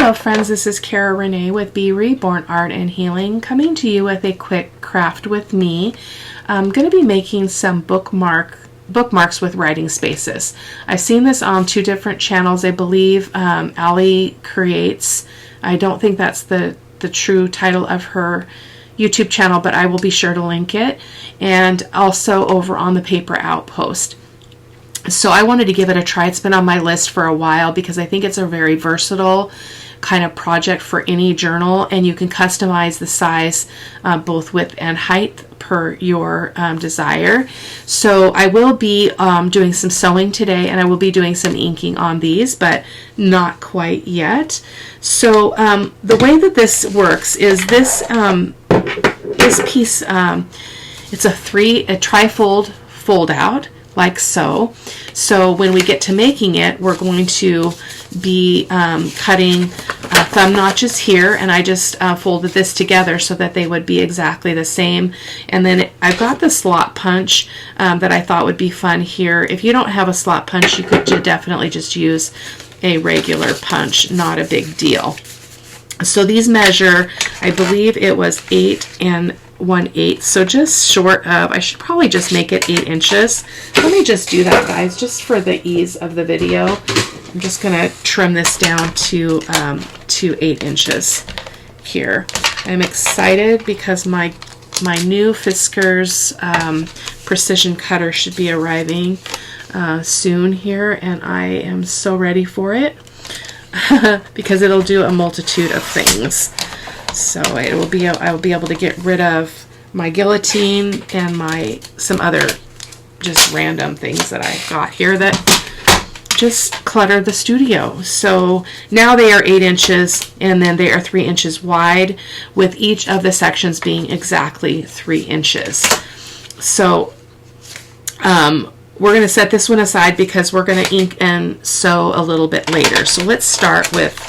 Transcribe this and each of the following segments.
Hello friends, this is Cara-Renee with B.Reborn Art and Healing, coming to you with a quick craft with me. I'm going to be making some bookmarks with writing spaces. I've seen this on two different channels, I believe. AliCreates. I don't think that's the true title of her YouTube channel, but I will be sure to link it. And also over on the Paper Outpost. So I wanted to give it a try. It's been on my list for a while because I think it's a very versatile kind of project for any journal, and you can customize the size both width and height per your desire. So I will be doing some sewing today, and I will be doing some inking on these, but not quite yet. So the way that this works is this piece, it's a trifold fold out, like so. So when we get to making it, we're going to be cutting thumb notches here, and I just folded this together so that they would be exactly the same. And then I've got the slot punch that I thought would be fun here. If you don't have a slot punch, you could definitely just use a regular punch, not a big deal. So these measure, I believe it was 8 1/8, so just short of, I should probably just make it 8 inches. Let me just do that, guys, just for the ease of the video. I'm just gonna trim this down to 8 inches here. I'm excited because my new Fiskars precision cutter should be arriving soon here, and I am so ready for it because it'll do a multitude of things. So I will be able to get rid of my guillotine and some other just random things that I got here that just clutter the studio. So now they are 8 inches, and then they are 3 inches wide, with each of the sections being exactly 3 inches. So we're going to set this one aside because we're going to ink and sew a little bit later. So let's start with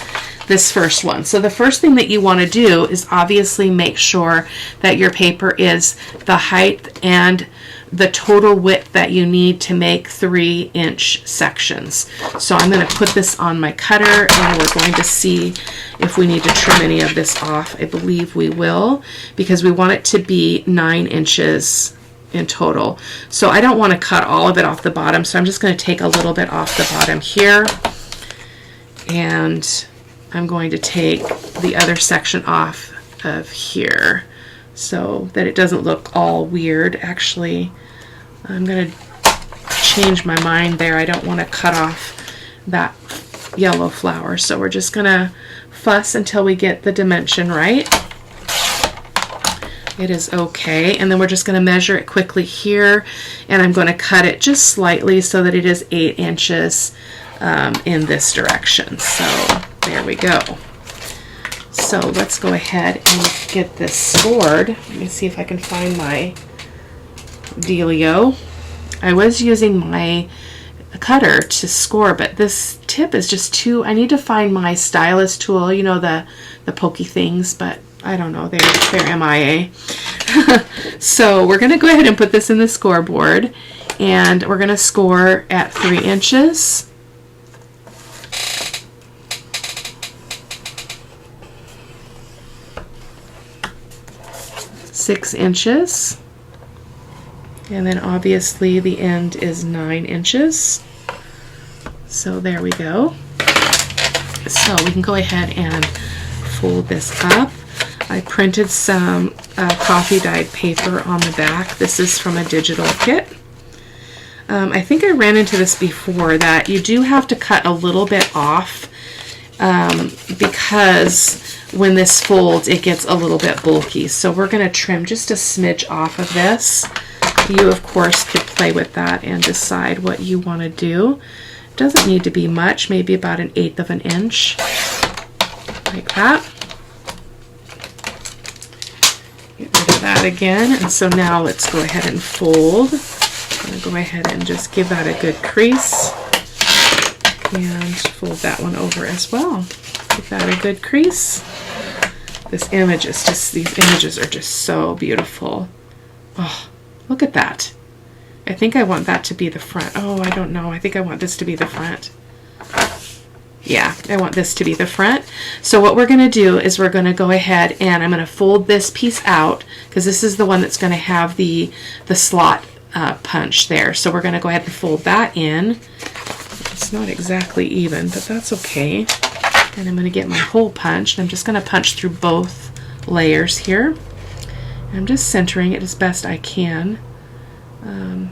this first one. So the first thing that you want to do is obviously make sure that your paper is the height and the total width that you need to make 3-inch sections. So I'm going to put this on my cutter, and we're going to see if we need to trim any of this off. I believe we will, because we want it to be 9 inches in total. So I don't want to cut all of it off the bottom, so I'm just going to take a little bit off the bottom here, and I'm going to take the other section off of here so that it doesn't look all weird. Actually, I'm going to change my mind there. I don't want to cut off that yellow flower, so we're just going to fuss until we get the dimension right. It is okay, and then we're just going to measure it quickly here, and I'm going to cut it just slightly so that it is 8 inches in this direction. So there we go. So let's go ahead and get this scored. Let me see if I can find my dealio. I was using my cutter to score, but this tip is just too, I need to find my stylus tool, you know, the pokey things, but I don't know, they're MIA. So we're going to go ahead and put this in the scoreboard, and we're going to score at 3 inches. 6 inches, and then obviously the end is 9 inches. So there we go. So we can go ahead and fold this up. I printed some coffee dyed paper on the back. This is from a digital kit. I think I ran into this before, that you do have to cut a little bit off because when this folds, it gets a little bit bulky. So we're going to trim just a smidge off of this. You, of course, could play with that and decide what you want to do. It doesn't need to be much, maybe about 1/8 of an inch, like that. Get rid of that again. And so now let's go ahead and fold. I'm going to go ahead and just give that a good crease, and fold that one over as well. Give that a good crease. This image is just, these images are just so beautiful. Oh, look at that. I think I want that to be the front. Oh, I don't know. I think I want this to be the front. Yeah, I want this to be the front. So what we're going to do is we're going to go ahead and I'm going to fold this piece out because this is the one that's going to have the slot punch there. So we're going to go ahead and fold that in. It's not exactly even, but that's okay. And I'm going to get my hole punched. I'm just going to punch through both layers here. I'm just centering it as best I can.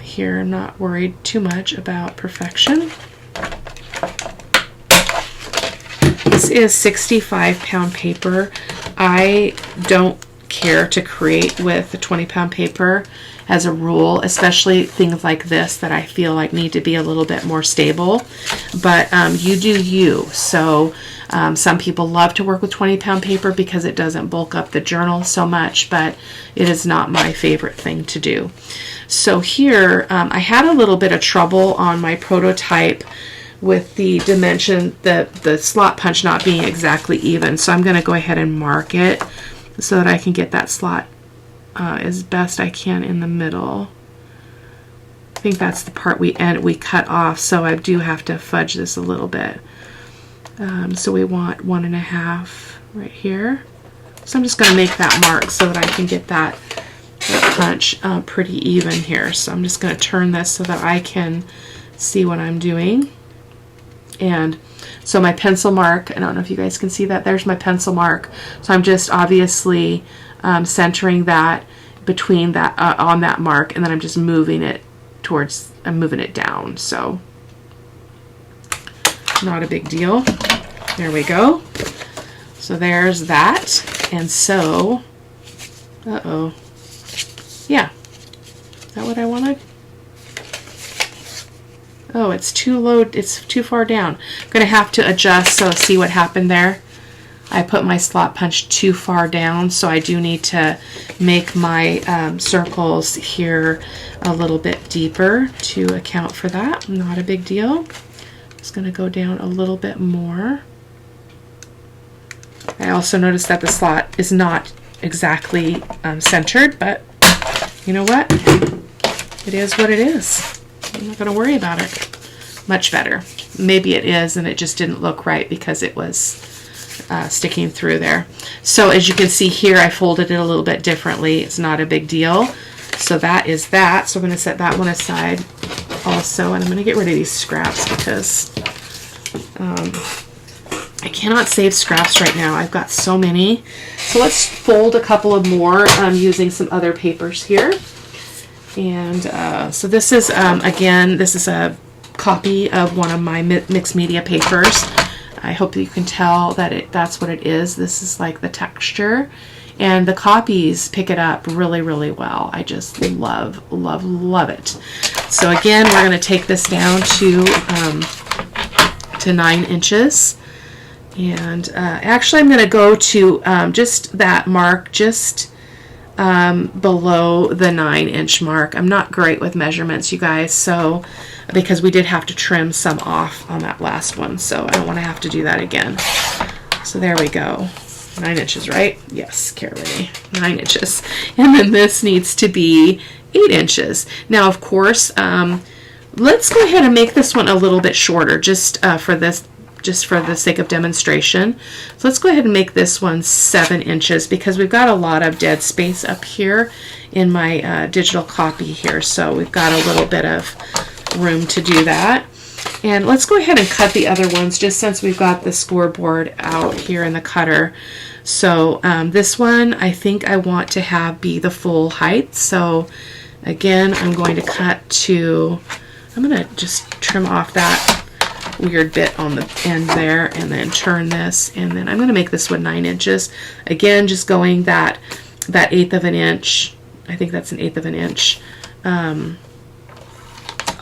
Here, I'm not worried too much about perfection. This is 65-pound paper. I don't care to create with the 20-pound paper as a rule, especially things like this that I feel like need to be a little bit more stable. But you do you. So some people love to work with 20-pound paper because it doesn't bulk up the journal so much, but it is not my favorite thing to do. So here, I had a little bit of trouble on my prototype with the dimension, the slot punch not being exactly even. So I'm going to go ahead and mark it so that I can get that slot as best I can in the middle. I think that's the part we cut off, so I do have to fudge this a little bit. So we want 1.5 right here. So I'm just going to make that mark so that I can get that punch pretty even here. So I'm just going to turn this so that I can see what I'm doing. And so my pencil mark, I don't know if you guys can see that, there's my pencil mark. So I'm just obviously centering that between that on that mark, and then I'm just moving it towards, I'm moving it down. So not a big deal. There we go. So there's that. And so, yeah, is that what I wanted? Oh, it's too low, it's too far down. I'm going to have to adjust, so see what happened there. I put my slot punch too far down, so I do need to make my circles here a little bit deeper to account for that. Not a big deal. Just going to go down a little bit more. I also noticed that the slot is not exactly centered, but you know what? It is what it is. I'm not going to worry about it. Much better. Maybe it is, and it just didn't look right because it was sticking through there. So as you can see here, I folded it a little bit differently. It's not a big deal. So that is that. So I'm going to set that one aside also, and I'm going to get rid of these scraps because I cannot save scraps right now. I've got so many. So let's fold a couple of more using some other papers here. And so this is, again, this is a copy of one of my mixed media papers. I hope that you can tell that that's what it is. This is like the texture. And the copies pick it up really, really well. I just love, love, love it. So again, we're going to take this down to 9 inches. And actually, I'm going to go to just that mark, just below the 9-inch mark. I'm not great with measurements, you guys, so because we did have to trim some off on that last one, so I don't want to have to do that again. So there we go. 9 inches, right? Yes, Cara-Renee, 9 inches. And then this needs to be 8 inches. Now, of course, let's go ahead and make this one a little bit shorter, just for the sake of demonstration. So let's go ahead and make this one 7 inches because we've got a lot of dead space up here in my digital copy here. So we've got a little bit of room to do that. And let's go ahead and cut the other ones just since we've got the scoreboard out here in the cutter. So this one I think I want to have be the full height. So again, I'm going to cut to, I'm going to just trim off that weird bit on the end there and then turn this, and then I'm going to make this one 9 inches. Again, just going that 1/8 of an inch, I think that's an 1/8 of an inch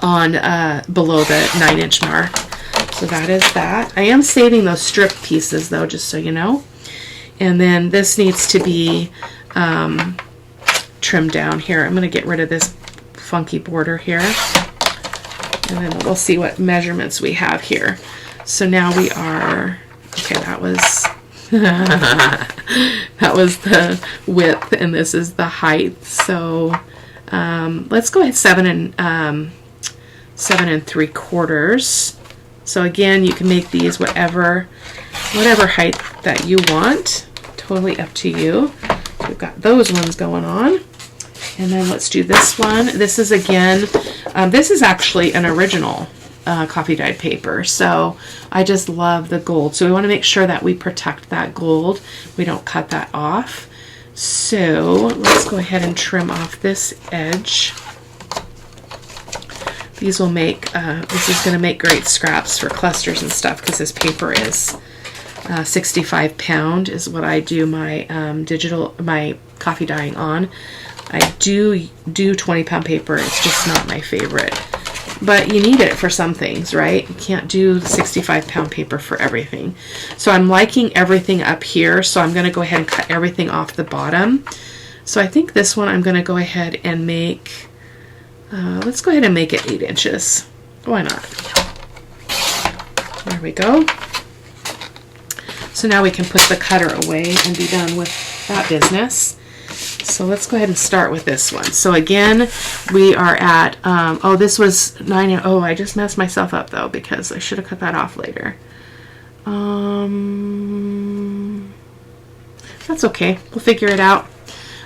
on below the 9-inch mark. So that is that. I am saving those strip pieces though, just so you know. And then this needs to be trimmed down here. I'm going to get rid of this funky border here. And then we'll see what measurements we have here. So now we are, okay, that was that was the width, and this is the height. So let's go ahead 7 3/4 So again, you can make these whatever height that you want. Totally up to you. So we've got those ones going on. And then let's do this one. This is again, this is actually an original coffee dyed paper. So I just love the gold. So we want to make sure that we protect that gold. We don't cut that off. So let's go ahead and trim off this edge. These will make, this is going to make great scraps for clusters and stuff because this paper is 65 pound is what I do my my coffee dyeing on. I do 20-pound paper. It's just not my favorite. But you need it for some things, right? You can't do 65-pound paper for everything. So I'm liking everything up here, so I'm going to go ahead and cut everything off the bottom. So I think this one I'm going to go ahead and make, let's go ahead and make it 8 inches. Why not? There we go. So now we can put the cutter away and be done with that business. So let's go ahead and start with this one. So again, we are at, oh, this was 9, oh, I just messed myself up though, because I should have cut that off later. That's okay, we'll figure it out.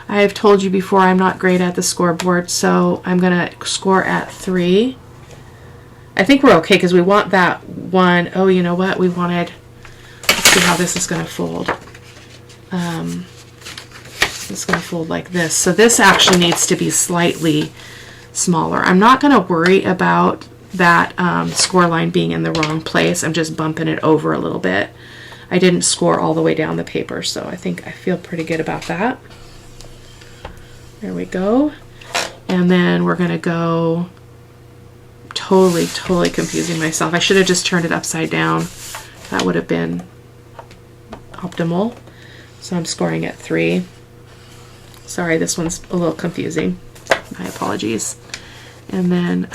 I have told you before I'm not great at the scoreboard, so I'm gonna score at 3. I think we're okay because we want that one. Oh, you know what, we wanted, let's see how this is gonna fold. It's going to fold like this. So this actually needs to be slightly smaller. I'm not going to worry about that score line being in the wrong place. I'm just bumping it over a little bit. I didn't score all the way down the paper, so I think I feel pretty good about that. There we go. And then we're going to go, totally confusing myself. I should have just turned it upside down. That would have been optimal. So I'm scoring at 3. Sorry, this one's a little confusing. My apologies. And then,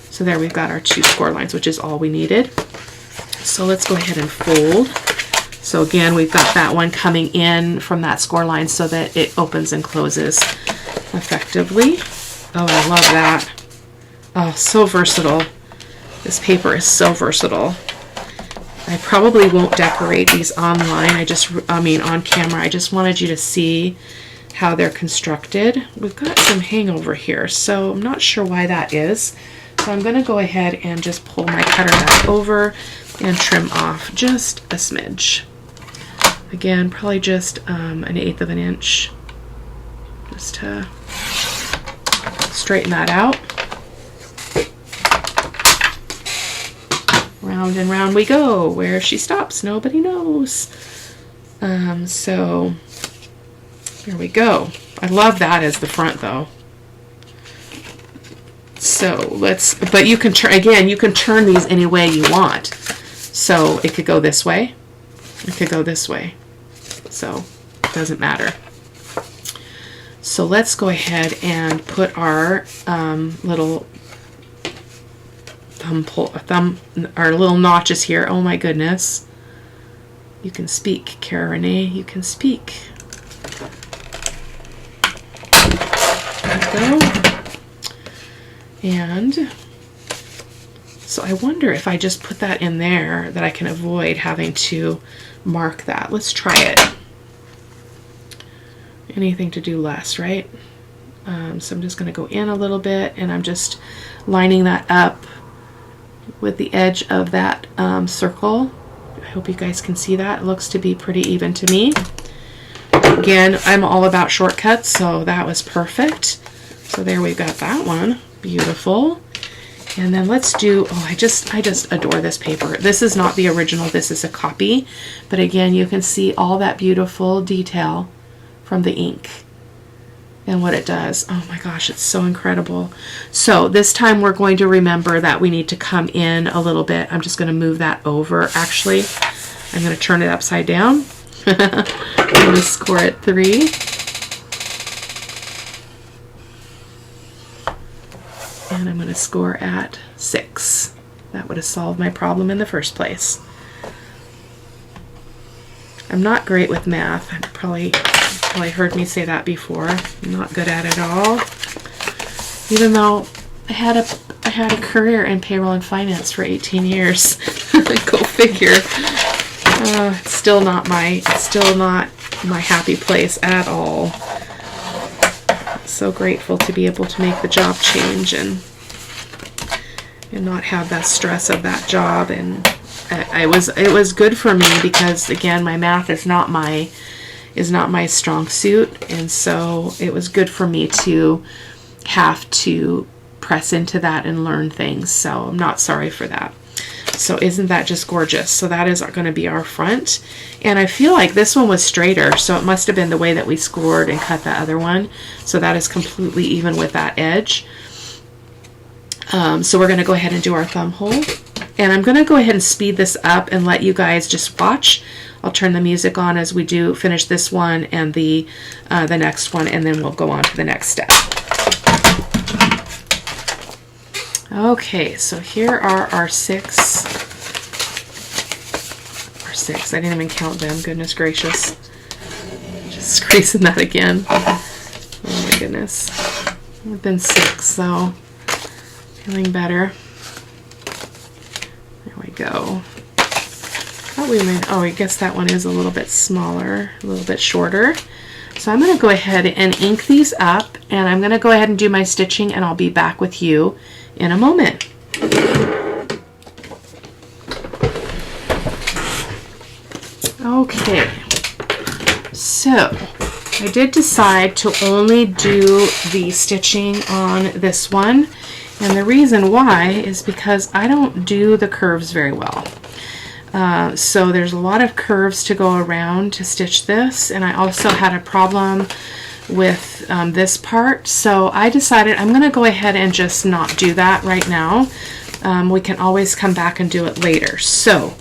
so there we've got our 2 score lines, which is all we needed. So let's go ahead and fold. So again, we've got that one coming in from that score line so that it opens and closes effectively. Oh, I love that. Oh, so versatile. This paper is so versatile. I probably won't decorate these online. I mean on camera. I just wanted you to see how they're constructed. We've got some hangover here, so I'm not sure why that is. So I'm going to go ahead and just pull my cutter back over and trim off just a smidge. Again, probably just 1/8 of an inch, just to straighten that out. Round and round we go. Where she stops, nobody knows. So here we go. I love that as the front though. So but you can turn, again, you can turn these any way you want. So it could go this way, it could go this way. So it doesn't matter. So let's go ahead and put our little our little notches here. Oh my goodness. You can speak, Cara-Renee, you can speak. There we go. And so I wonder if I just put that in there that I can avoid having to mark that. Let's try it. Anything to do less, right? So I'm just going to go in a little bit and I'm just lining that up with the edge of that circle. I hope you guys can see that. It looks to be pretty even to me. Again, I'm all about shortcuts, so that was perfect. So there we've got that one. Beautiful. And then let's do, oh, I just adore this paper. This is not the original, this is a copy. But again, you can see all that beautiful detail from the ink and what it does. Oh my gosh, it's so incredible. So this time we're going to remember that we need to come in a little bit. I'm just going to move that over. Actually, I'm going to turn it upside down. I'm going to score at 3. And I'm going to score at 6. That would have solved my problem in the first place. I'm not great with math. I'm probably heard me say that before. I'm not good at it all. Even though I had I had a career in payroll and finance for 18 years. Go figure. It's still not my happy place at all. So grateful to be able to make the job change and not have that stress of that job. And it was good for me because, again, my math is not my strong suit, and so it was good for me to have to press into that and learn things. So I'm not sorry for that. So isn't that just gorgeous? So that is going to be our front, and I feel like this one was straighter, so it must have been the way that we scored and cut the other one. So that is completely even with that edge. So we're going to go ahead and do our thumb hole, and I'm going to go ahead and speed this up and let you guys just watch. I'll turn the music on as we do finish this one and the next one, and then we'll go on to the next step. Okay, so here are our six. I didn't even count them. Goodness gracious. Just squeezing that again. Oh my goodness. I've been 6, so feeling better. There we go. Oh, I guess that one is a little bit smaller, a little bit shorter. So I'm going to go ahead and ink these up, and I'm going to go ahead and do my stitching, and I'll be back with you in a moment. Okay, so I did decide to only do the stitching on this one, and the reason why is because I don't do the curves very well. So there's a lot of curves to go around to stitch this, and I also had a problem with this part, so I decided I'm going to go ahead and just not do that right now. We can always come back and do it later. So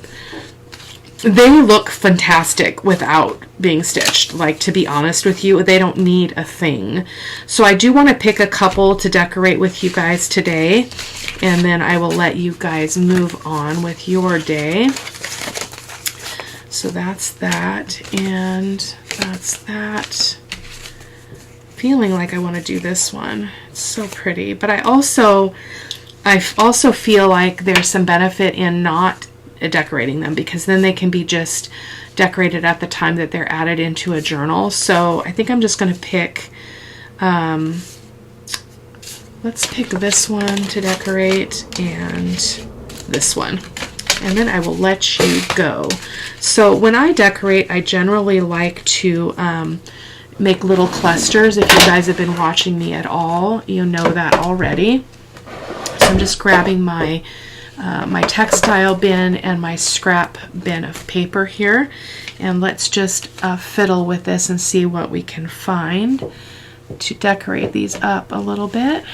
they look fantastic without being stitched. Like, to be honest with you, they don't need a thing. So I do want to pick a couple to decorate with you guys today, and then I will let you guys move on with your day. So that's that, and that's that. Feeling like I want to do this one. It's so pretty, but I also feel like there's some benefit in not decorating them, because then they can be just decorated at the time that they're added into a journal. So I think I'm just going to pick, let's pick this one to decorate and this one, and then I will let you go. So when I decorate, I generally like to make little clusters. If you guys have been watching me at all, you know that already. So I'm just grabbing my my textile bin and my scrap bin of paper here, and let's just fiddle with this and see what we can find to decorate these up a little bit.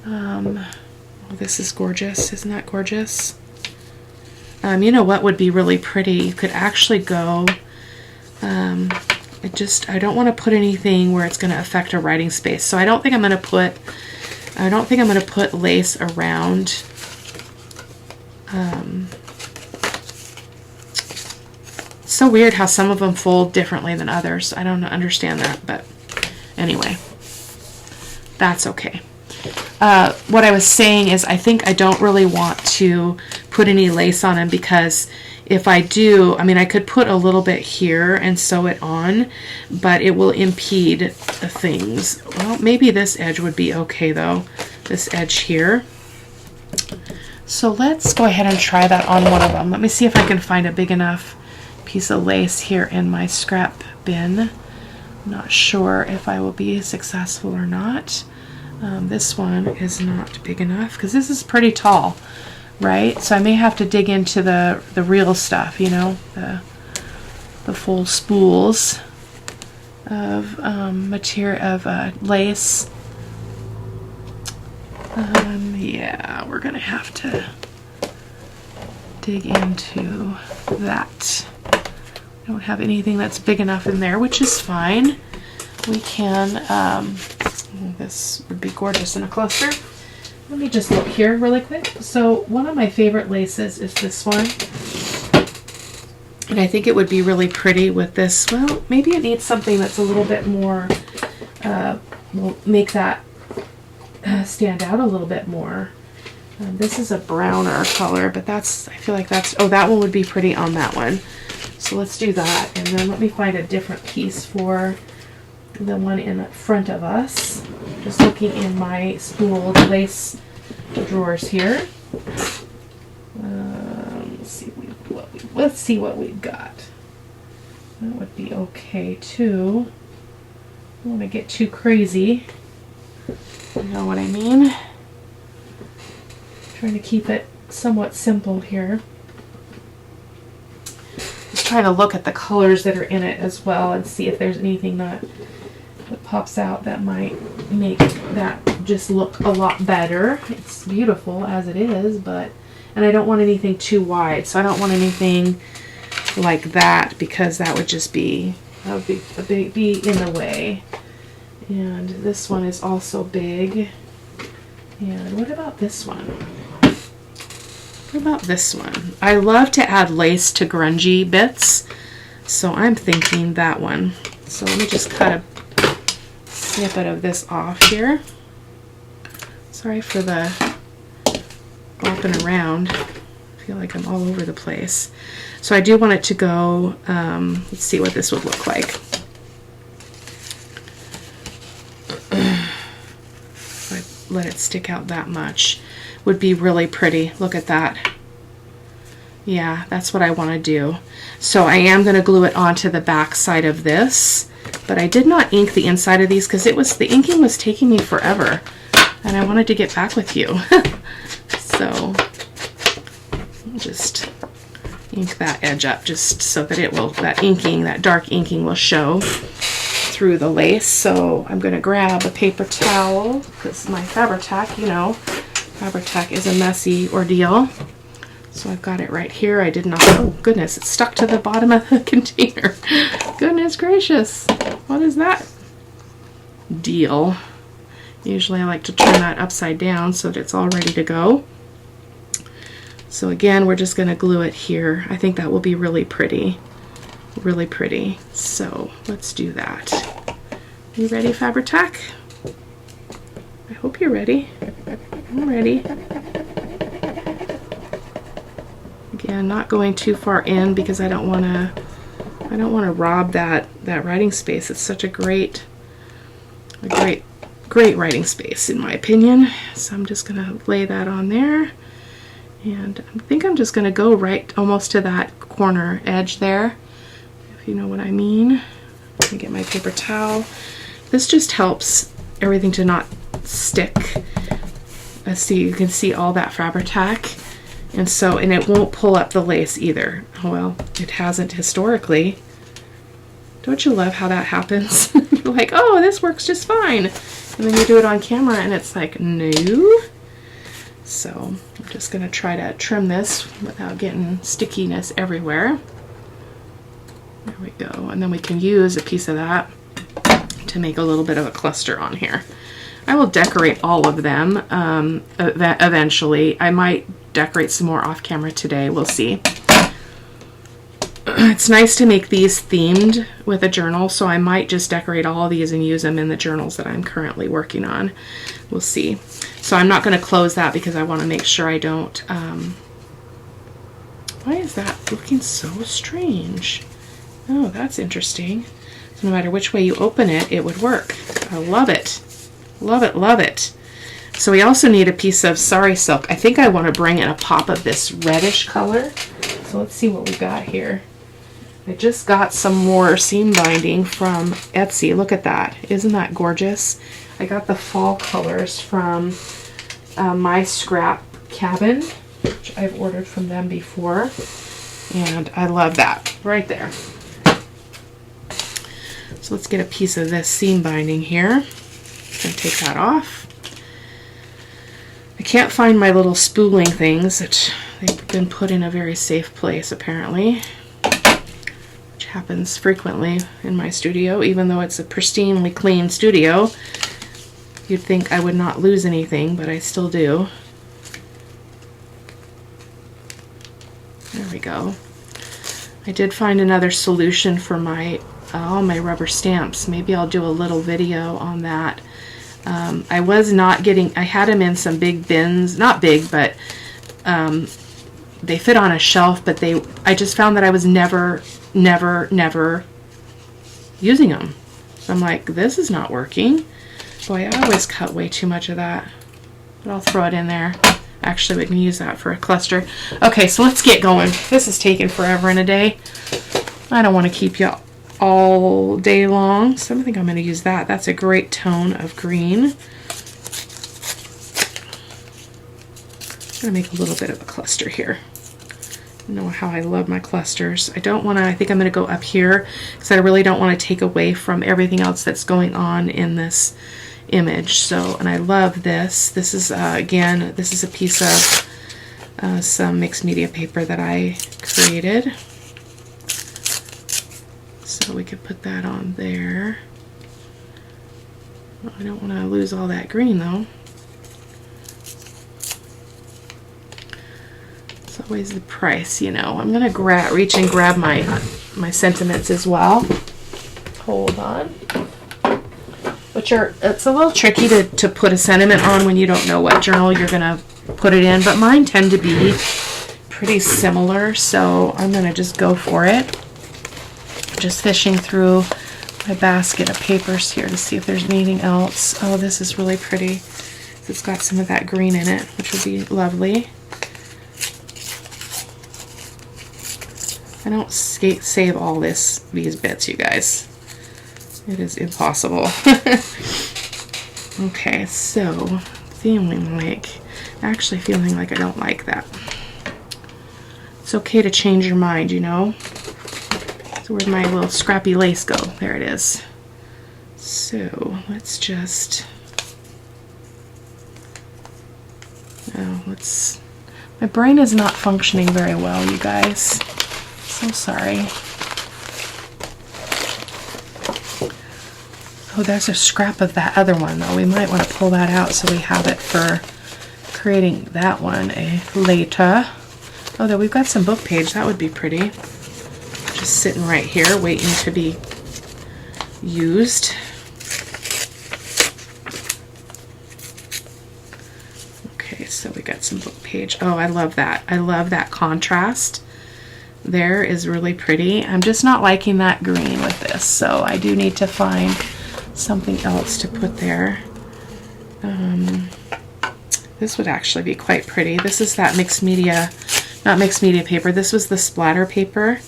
Oh, this is gorgeous. Isn't that gorgeous? You know what would be really pretty? You could actually go, I don't want to put anything where it's going to affect a writing space. So I don't think I'm going to put lace around it's so weird how some of them fold differently than others. I don't understand that, but anyway, that's okay. What I was saying is I think I don't really want to put any lace on them, because if I do, I mean, I could put a little bit here and sew it on, but it will impede the things. Well, maybe this edge would be okay though, this edge here. So let's go ahead and try that on one of them. Let me see if I can find a big enough piece of lace here in my scrap bin. I'm not sure if I will be successful or not. This one is not big enough because this is pretty tall, right? So I may have to dig into the real stuff, you know, the full spools of material, of lace. Yeah, we're gonna have to dig into that. I don't have anything that's big enough in there, which is fine. We can, this would be gorgeous in a cluster. Let me just look here really quick. So one of my favorite laces is this one. And I think it would be really pretty with this. Well, maybe it needs something that's a little bit more, will make that stand out a little bit more. This is a browner color, but that's, I feel like that's, oh, that one would be pretty on that one. So let's do that, and then let me find a different piece for the one in front of us. Just looking in my spooled lace drawers here. Let's see what we've got. That would be okay too. I don't want to get too crazy. You know what I mean? Trying to keep it somewhat simple here. Just trying to look at the colors that are in it as well and see if there's anything that pops out that might make that just look a lot better. It's beautiful as it is, but, and I don't want anything too wide, so I don't want anything like that because that would just be, that would be in the way. And this one is also big. And what about this one? What about this one? I love to add lace to grungy bits, so I'm thinking that one. So let me just cut a snippet of this off here. Sorry for the bopping around. I feel like I'm all over the place. So I do want it to go, let's see what this would look like. If I let it stick out that much, would be really pretty. Look at that. Yeah, that's what I want to do. So I am going to glue it onto the back side of this, but I did not ink the inside of these because the inking was taking me forever and I wanted to get back with you. So I'll just ink that edge up just so that it will, that dark inking will show through the lace. So I'm going to grab a paper towel because my Fabri-Tac, you know, Fabri-Tac is a messy ordeal. So I've got it right here. I did not, oh goodness, it's stuck to the bottom of the container. Goodness gracious, what is that deal? Usually I like to turn that upside down so that it's all ready to go. So again, we're just going to glue it here. I think that will be really pretty. Really pretty. So let's do that. You ready, Fabri-Tac? I hope you're ready. I'm ready. Again, not going too far in because I don't want to rob that writing space. It's such a great writing space in my opinion. So I'm just going to lay that on there. And I think I'm just going to go right almost to that corner edge there, if you know what I mean. Let me get my paper towel. This just helps everything to not stick. See, you can see all that Fabri-Tac, and it won't pull up the lace either. Well, it hasn't historically. Don't you love how that happens? You're like, oh, this works just fine, and then you do it on camera and it's like, no. So I'm just going to try to trim this without getting stickiness everywhere. There we go. And then we can use a piece of that to make a little bit of a cluster on here. I will decorate all of them eventually. I might decorate some more off camera today. We'll see. It's nice to make these themed with a journal, so I might just decorate all of these and use them in the journals that I'm currently working on. We'll see. So I'm not going to close that because I want to make sure I don't... why is that looking so strange? Oh, that's interesting. So no matter which way you open it, it would work. I love it. Love it, love it. So we also need a piece of sari silk. I think I want to bring in a pop of this reddish color. So let's see what we got here. I just got some more seam binding from Etsy. Look at that. Isn't that gorgeous? I got the fall colors from My Scrap Cabin, which I've ordered from them before. And I love that right there. So let's get a piece of this seam binding here. I'm going to take that off. I can't find my little spooling things, which they've been put in a very safe place apparently, which happens frequently in my studio. Even though it's a pristinely clean studio, you'd think I would not lose anything, but I still do. There we go. I did find another solution for my all my rubber stamps. Maybe I'll do a little video on that. I was not getting, I had them in some big bins, not big, but they fit on a shelf, but I just found that I was never using them. So I'm like, this is not working. Boy, I always cut way too much of that, but I'll throw it in there. Actually, we can use that for a cluster. Okay, so let's get going. This is taking forever and a day. I don't want to keep you all day long, so I think I'm going to use that. That's a great tone of green. I'm going to make a little bit of a cluster here. You know how I love my clusters. I don't want to, I think I'm going to go up here because I really don't want to take away from everything else that's going on in this image. So, and I love this. This is, again, this is a piece of some mixed media paper that I created. So we could put that on there. I don't want to lose all that green though. It's always the price, you know. I'm going to reach and grab my sentiments as well. Hold on. It's a little tricky to put a sentiment on when you don't know what journal you're going to put it in, but mine tend to be pretty similar, so I'm going to just go for it. Just fishing through my basket of papers here to see if there's anything else. Oh, this is really pretty. It's got some of that green in it, which would be lovely. I don't save all these bits, you guys. It is impossible. Okay, so actually feeling like I don't like that. It's okay to change your mind, you know. So where'd my little scrappy lace go? There it is. So let's just, my brain is not functioning very well, you guys. So sorry. Oh, there's a scrap of that other one though. We might want to pull that out so we have it for creating that one later. Oh, there we've got some book page. That would be pretty. Just sitting right here waiting to be used. Okay, so we got some book page. Oh, I love that. I love that contrast. There is really pretty. I'm just not liking that green with this, so I do need to find something else to put there. This would actually be quite pretty. This is that mixed media, not mixed media paper. This was the splatter paper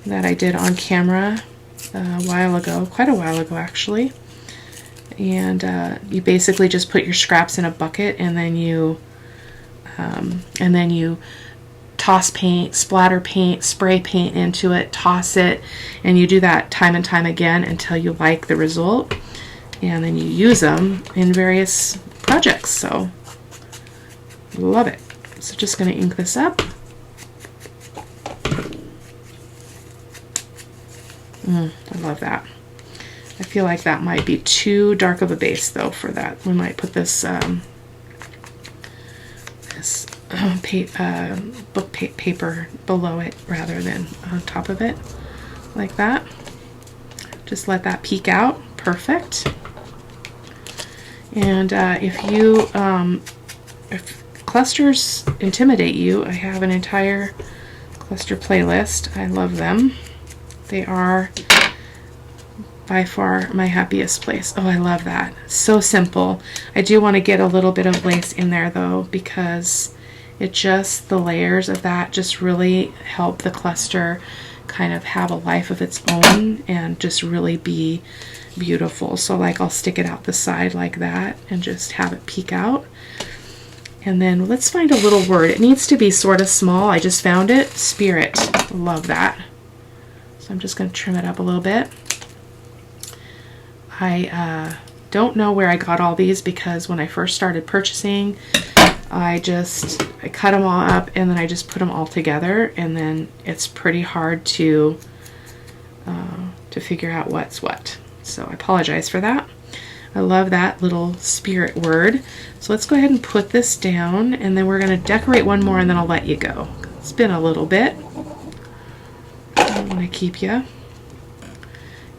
that I did on camera a while ago, quite a while ago actually. And you basically just put your scraps in a bucket, and then you toss paint, splatter paint, spray paint into it, toss it, and you do that time and time again until you like the result, and then you use them in various projects. So love it. So just going to ink this up. I love that. I feel like that might be too dark of a base though for that. We might put this book paper below it rather than on top of it, like that. Just let that peek out. Perfect. And if clusters intimidate you, I have an entire cluster playlist. I love them. They are by far my happiest place. Oh, I love that. So simple. I do want to get a little bit of lace in there though, because the layers of that just really help the cluster kind of have a life of its own and just really be beautiful. So like I'll stick it out the side like that and just have it peek out. And then let's find a little word. It needs to be sort of small. I just found it. Spirit. Love that. So I'm just going to trim it up a little bit. I don't know where I got all these, because when I first started purchasing, I cut them all up and then I just put them all together, and then it's pretty hard to figure out what's what. So I apologize for that. I love that little spirit word. So let's go ahead and put this down, and then we're going to decorate one more and then I'll let you go. It's been a little bit. I don't want to keep you.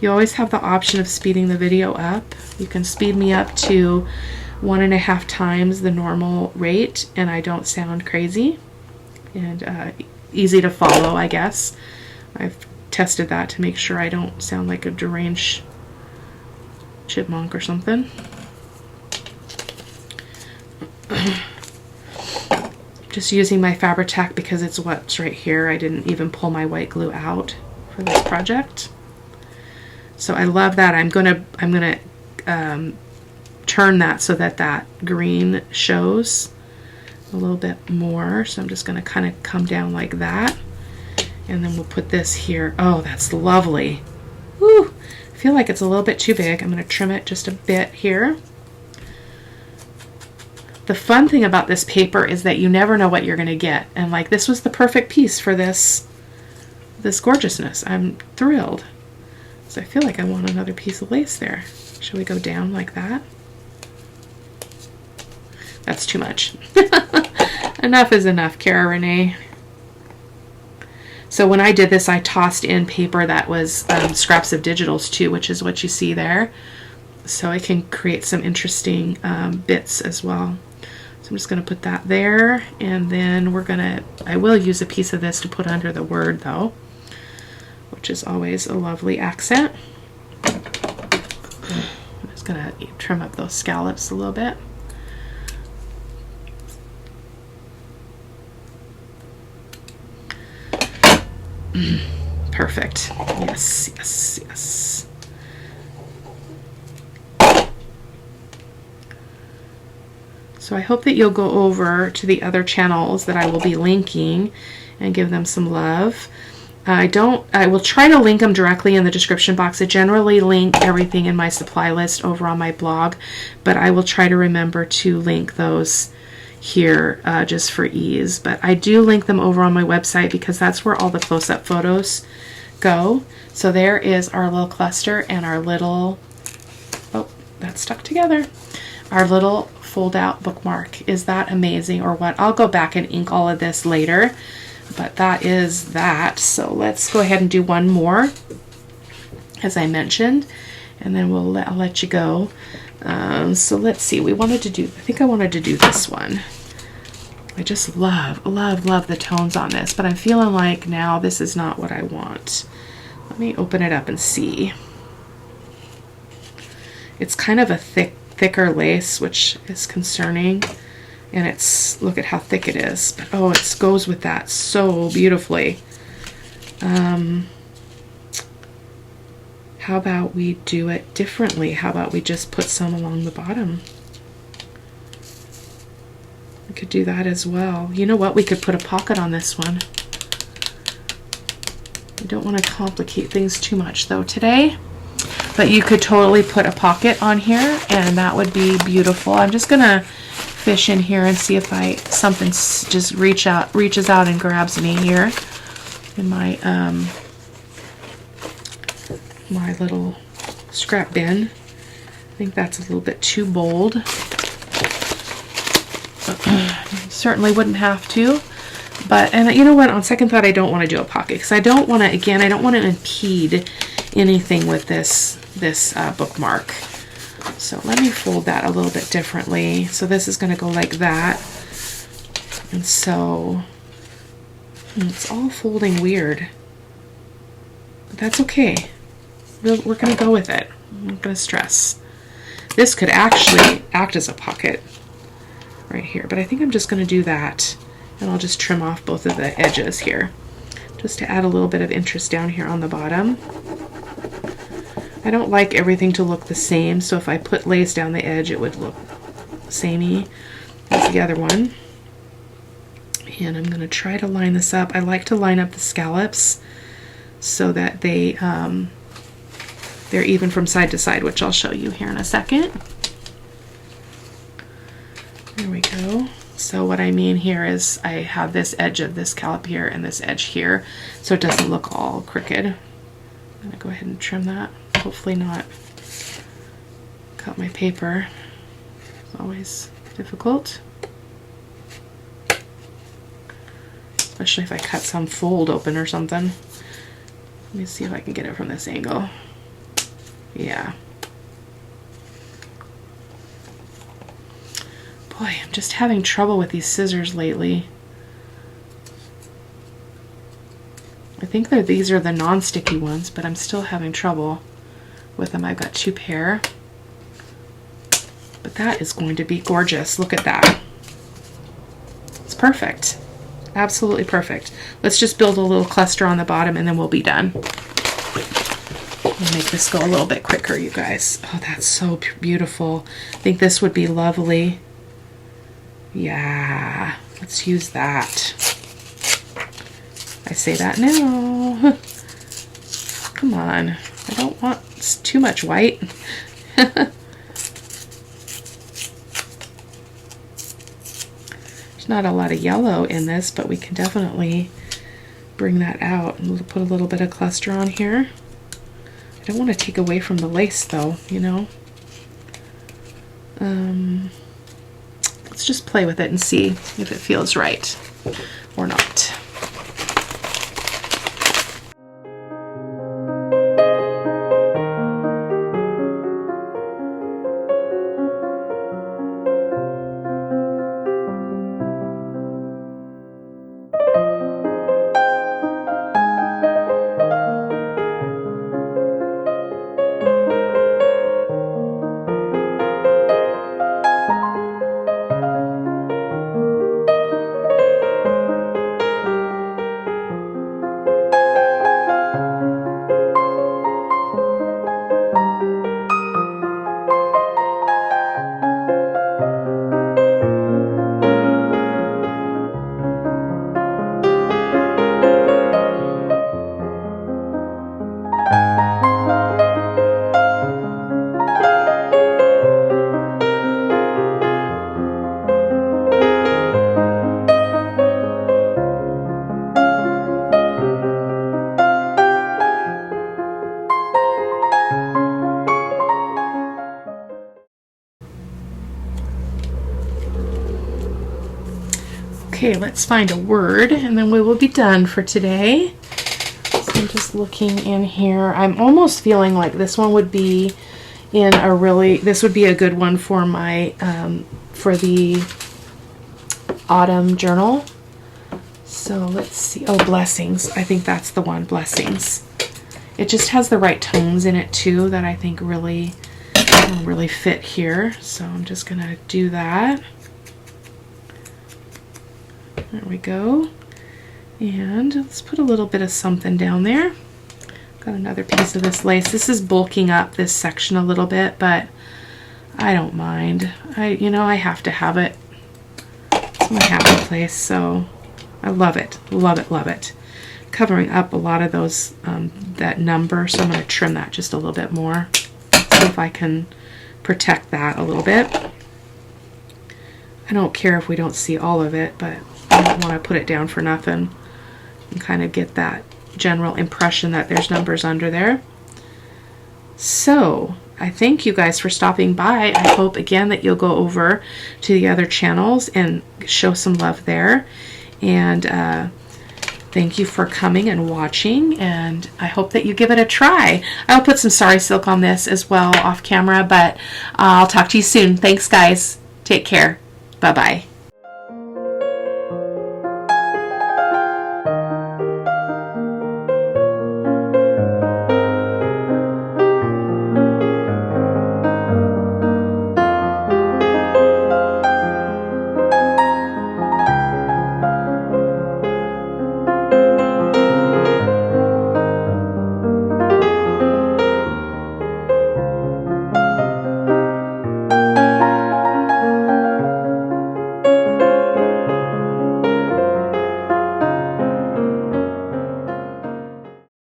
You always have the option of speeding the video up. You can speed me up to 1.5 times the normal rate and I don't sound crazy and easy to follow, I guess. I've tested that to make sure I don't sound like a deranged chipmunk or something. Just using my Fabri-Tac because it's what's right here. I didn't even pull my white glue out for this project. So I love that. I'm gonna turn that so that that green shows a little bit more. So I'm just gonna kind of come down like that, and then we'll put this here. Oh, that's lovely. Woo! I feel like it's a little bit too big. I'm gonna trim it just a bit here. The fun thing about this paper is that you never know what you're gonna get, and like this was the perfect piece for this gorgeousness. I'm thrilled. So I feel like I want another piece of lace there. Should we go down like that? That's too much. Enough is enough, Cara-Renee. So when I did this, I tossed in paper that was scraps of digitals too, which is what you see there. So I can create some interesting bits as well. So I'm just going to put that there, and then I will use a piece of this to put under the word though, which is always a lovely accent. I'm just going to trim up those scallops a little bit. Perfect. Yes, yes, yes. So I hope that you'll go over to the other channels that I will be linking and give them some love. I will try to link them directly in the description box. I generally link everything in my supply list over on my blog, but I will try to remember to link those here just for ease. But I do link them over on my website because that's where all the close-up photos go. So there is our little cluster and our little, oh, that's stuck together, our little fold-out bookmark. Is that amazing or what? I'll go back and ink all of this later, but that is that. So let's go ahead and do one more, as I mentioned, and then I'll let you go. So let's see, I think I wanted to do this one. I just love the tones on this, but I'm feeling like now this is not what I want. Let me open it up and see. It's kind of a thicker lace, which is concerning, and look at how thick it is, but oh, it goes with that so beautifully. How about we do it differently? How about we just put some along the bottom? We could do that as well. You know what? We could put a pocket on this one. I don't want to complicate things too much though today, but you could totally put a pocket on here and that would be beautiful. I'm just gonna fish in here and see if something just reaches out and grabs me here in my my little scrap bin. I think that's a little bit too bold. Certainly wouldn't have to, and you know what, on second thought I don't want to do a pocket because I don't want to impede anything with this bookmark. So let me fold that a little bit differently. So this is going to go like that, and so it's all folding weird, but that's okay. We're going to go with it. I'm not going to stress. This could actually act as a pocket right here, but I think I'm just going to do that, and I'll just trim off both of the edges here just to add a little bit of interest down here on the bottom. I don't like everything to look the same, so if I put lace down the edge it would look samey as the other one. And I'm going to try to line this up. I like to line up the scallops so that they're even from side to side, which I'll show you here in a second. There we go. So what I mean here is I have this edge of this scallop here and this edge here, so it doesn't look all crooked. I'm going to go ahead and trim that. Hopefully not cut my paper. It's always difficult, especially if I cut some fold open or something. Let me see if I can get it from this angle. Yeah. Boy, I'm just having trouble with these scissors lately. I think these are the non-sticky ones, but I'm still having trouble with them. I've got 2 pair. But that is going to be gorgeous. Look at that. It's perfect. Absolutely perfect. Let's just build a little cluster on the bottom and then we'll be done. I'll make this go a little bit quicker, you guys. Oh, that's so beautiful. I think this would be lovely. Yeah, let's use that. I say that now. Come on. I don't want too much white. There's not a lot of yellow in this, but we can definitely bring that out. And we'll put a little bit of cluster on here. I don't want to take away from the lace though, you know. Let's just play with it and see if it feels right or not. Okay, let's find a word and then we will be done for today. So I'm just looking in here. I'm almost feeling like this one would be in a really, this would be a good one for my, for the autumn journal. So let's see. Oh, blessings. I think that's the one, blessings. It just has the right tones in it too that I think really fit here. So I'm just gonna do that. There we go. And let's put a little bit of something down there. Got another piece of this lace. This is bulking up this section a little bit, but I don't mind. You know, I have to have it. It's my happy place, so I love it. Love it, love it. Covering up a lot of those, that number, so I'm going to trim that just a little bit more. See if I can protect that a little bit. I don't care if we don't see all of it, but I don't want to put it down for nothing and kind of get that general impression that there's numbers under there. So I thank you guys for stopping by. I hope again that you'll go over to the other channels and show some love there. And thank you for coming and watching, and I hope that you give it a try. I'll put some sari silk on this as well off camera, but I'll talk to you soon. Thanks guys. Take care. Bye-bye.